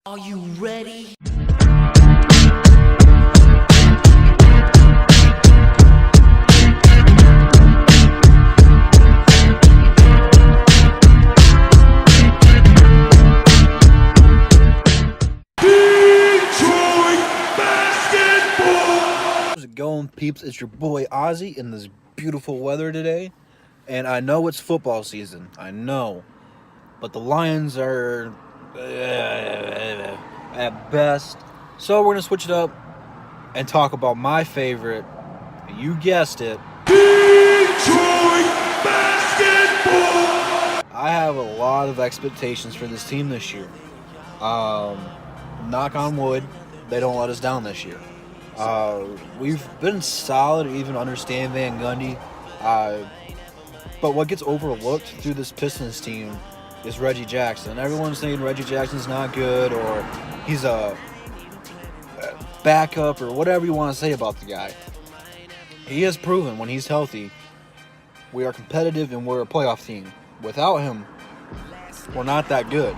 Are you ready? How's it going, peeps? It's your boy Ozzy in this beautiful weather today. And I know it's football season. I know. But the Lions are at best. So we're going to switch it up and talk about my favorite. You guessed it. Detroit basketball! I have a lot of expectations for this team this year. Knock on wood, they don't let us down this year. We've been solid, even understand Van Gundy. But what gets overlooked through this Pistons team is Reggie Jackson. Everyone's saying Reggie Jackson's not good, or he's a backup, or whatever you want to say about the guy. He has proven when he's healthy, we are competitive and we're a playoff team. Without him, we're not that good.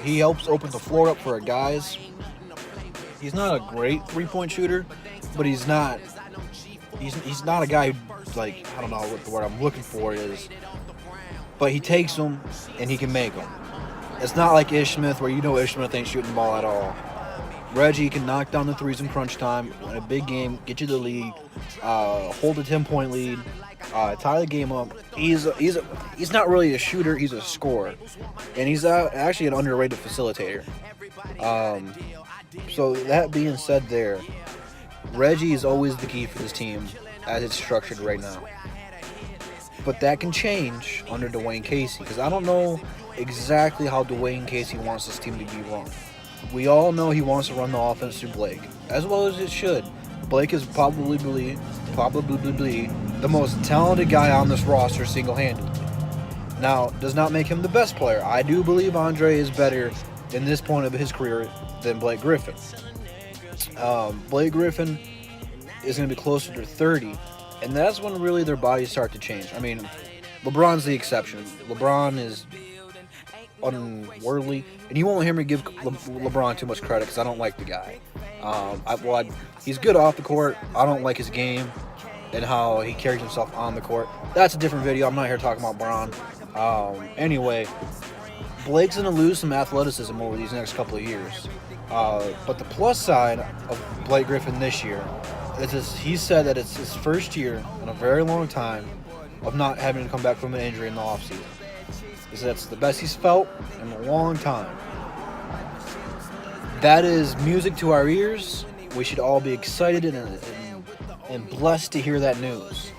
He helps open the floor up for our guys. He's not a great three-point shooter, but he's not a guy who, like, I don't know what the word I'm looking for is, but he takes them and he can make them. It's not like Ish Smith, where you know Ish Smith ain't shooting the ball at all. Reggie can knock down the threes in crunch time in a big game, get you the lead, hold a 10-point lead, tie the game up. He's not really a shooter, he's a scorer, and he's actually an underrated facilitator. So that being said, Reggie is always the key for this team as it's structured right now. But that can change under Dwayne Casey, because I don't know exactly how Dwayne Casey wants this team to be run. We all know he wants to run the offense through Blake, as well as it should. Blake is probably the most talented guy on this roster single-handedly. Now, does not make him the best player. I do believe Andre is better in this point of his career than Blake Griffin. Blake Griffin is going to be closer to 30, and that's when really their bodies start to change. I mean, LeBron's the exception. LeBron is unworldly, and you won't hear me give LeBron too much credit because I don't like the guy. He's good off the court. I don't like his game and how he carries himself on the court. That's a different video. I'm not here talking about Bron. Anyway, Blake's going to lose some athleticism over these next couple of years. But the plus side of Blake Griffin this year is he said that it's his first year in a very long time of not having to come back from an injury in the offseason. He said that's the best he's felt in a long time. That is music to our ears. We should all be excited and blessed to hear that news,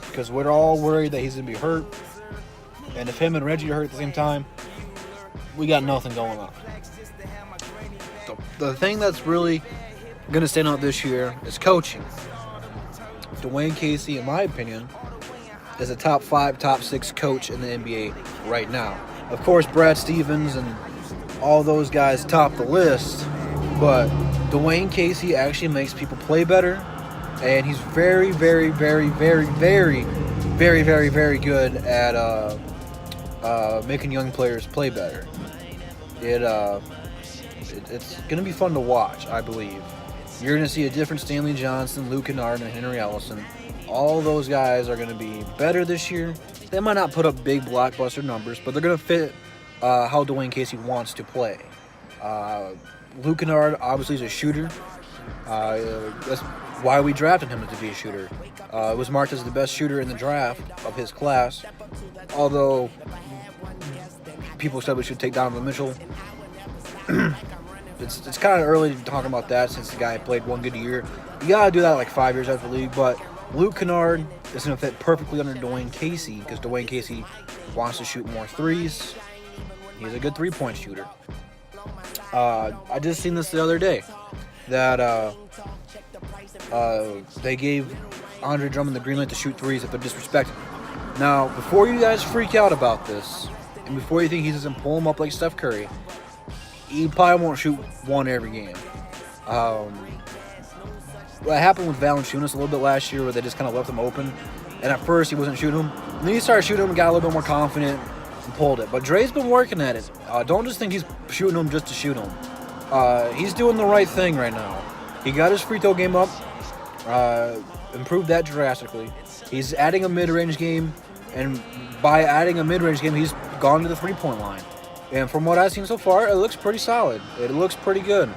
because we're all worried that he's going to be hurt. And if him and Reggie are hurt at the same time, we got nothing going on. The thing that's really going to stand out this year is coaching. Dwayne Casey, in my opinion, is a top 5, top 6 coach in the NBA right now. Of course, Brad Stevens and all those guys top the list, but Dwayne Casey actually makes people play better, and he's very, very, very, very, very, very, very, very good at making young players play better. It's going to be fun to watch, I believe. You're going to see a different Stanley Johnson, Luke Kennard, and Henry Ellison. All those guys are going to be better this year. They might not put up big blockbuster numbers, but they're going to fit how Dwayne Casey wants to play. Luke Kennard obviously is a shooter. That's why we drafted him to be a shooter. Was marked as the best shooter in the draft of his class. Although people said we should take Donovan Mitchell. It's kind of early to talk about that since the guy played one good year. You got to do that like 5 years after the league, but Luke Kennard is going to fit perfectly under Dwayne Casey because Dwayne Casey wants to shoot more threes. He's a good three-point shooter. I just seen this the other day that they gave Andre Drummond the green light to shoot threes if they're disrespected. Now, before you guys freak out about this, and before you think he doesn't pull him up like Steph Curry, he probably won't shoot one every game. What happened with Valanciunas a little bit last year, where they just kind of left him open, and at first he wasn't shooting him, and then he started shooting him and got a little bit more confident and pulled it. But Dre's been working at it. Don't just think he's shooting them just to shoot them. He's doing the right thing right now. He got his free throw game up, improved that drastically. He's adding a mid-range game, and by adding a mid-range game, he's gone to the three-point line. And from what I've seen so far, it looks pretty solid. It looks pretty good.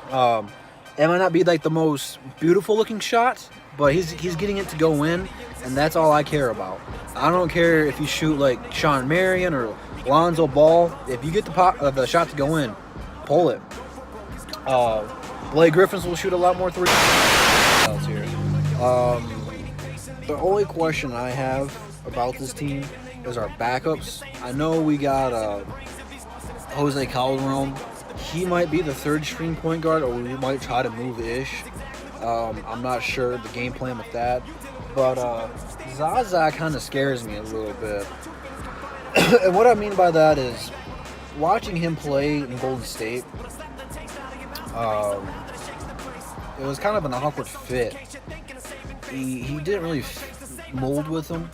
It might not be like the most beautiful-looking shot, but he's getting it to go in, and that's all I care about. I don't care if you shoot like Sean Marion or Lonzo Ball. If you get the shot to go in, pull it. Blake Griffins will shoot a lot more threes. Here. The only question I have about this team is our backups. I know we got Jose Calderon. He might be the third string point guard, or we might try to move Ish. I'm not sure the game plan with that. But Zaza kind of scares me a little bit. And what I mean by that is watching him play in Golden State, it was kind of an awkward fit. He didn't really mold with him.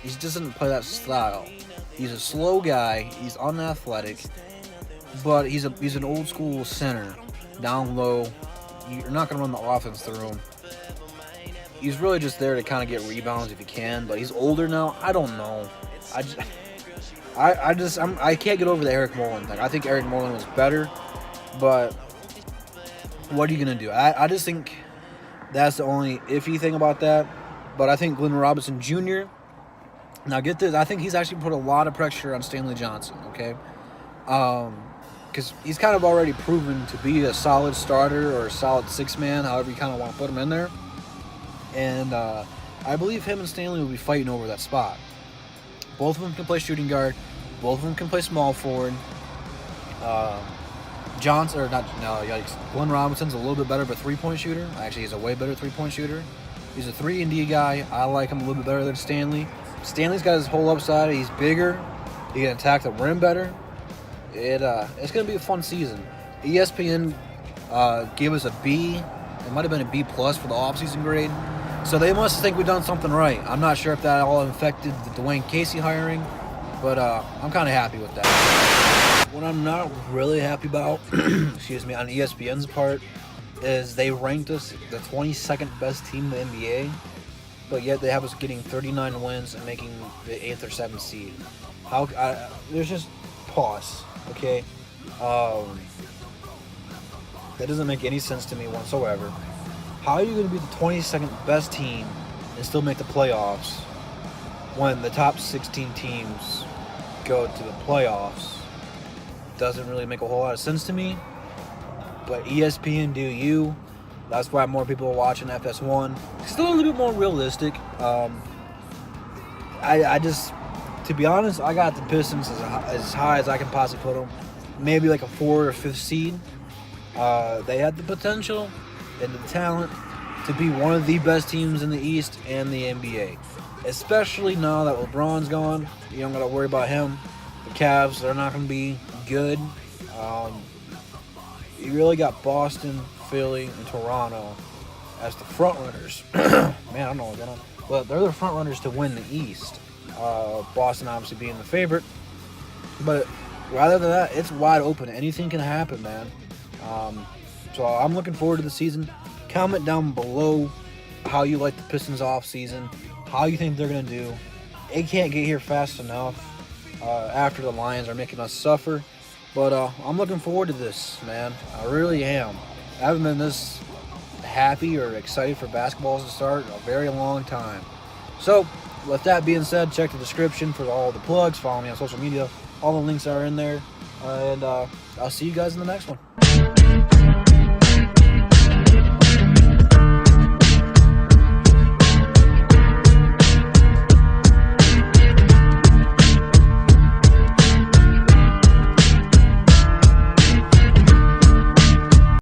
He just doesn't play that style. He's a slow guy. He's unathletic, but he's an old school center, down low. You're not going to run the offense through him. He's really just there to kind of get rebounds if he can. But he's older now. I don't know. I can't get over the Eric Moreland thing. I think Eric Moreland was better, but what are you going to do? I just think that's the only iffy thing about that. But I think Glenn Robinson Jr., now get this, I think he's actually put a lot of pressure on Stanley Johnson, okay? Because he's kind of already proven to be a solid starter or a solid six-man, however you kind of want to put him in there. And I believe him and Stanley will be fighting over that spot. Both of them can play shooting guard. Both of them can play small forward. Glenn Robinson's a little bit better of a three-point shooter. Actually, he's a way better three-point shooter. He's a 3-and-D guy. I like him a little bit better than Stanley. Stanley's got his whole upside. He's bigger. He can attack the rim better. It's going to be a fun season. ESPN gave us a B. It might have been a B+ for the offseason grade. So they must think we've done something right. I'm not sure if that all affected the Dwayne Casey hiring, but I'm kind of happy with that. What I'm not really happy about, excuse me, on ESPN's part, is they ranked us the 22nd best team in the NBA, but yet they have us getting 39 wins and making the 8th or 7th seed. There's just pause, okay? That doesn't make any sense to me whatsoever. How are you going to be the 22nd best team and still make the playoffs when the top 16 teams go to the playoffs? Doesn't really make a whole lot of sense to me. But ESPN do you. That's why more people are watching FS1. It's still a little bit more realistic. I just, to be honest, I got the Pistons as high as I can possibly put them. Maybe like a 4th or 5th seed. They had the potential and the talent to be one of the best teams in the East and the NBA. Especially now that LeBron's gone. You don't got to worry about him. The Cavs, they're not going to be good. You really got Boston, Philly, and Toronto as the front runners. Man, I don't know what's going on. But they're the front runners to win the East. Boston obviously being the favorite. But rather than that, it's wide open. Anything can happen, man. So I'm looking forward to the season. Comment down below how you like the Pistons off season, how you think they're going to do. They can't get here fast enough after the Lions are making us suffer. But I'm looking forward to this, man. I really am. I haven't been this happy or excited for basketballs to start in a very long time. So, with that being said, check the description for all the plugs. Follow me on social media. All the links are in there. And I'll see you guys in the next one.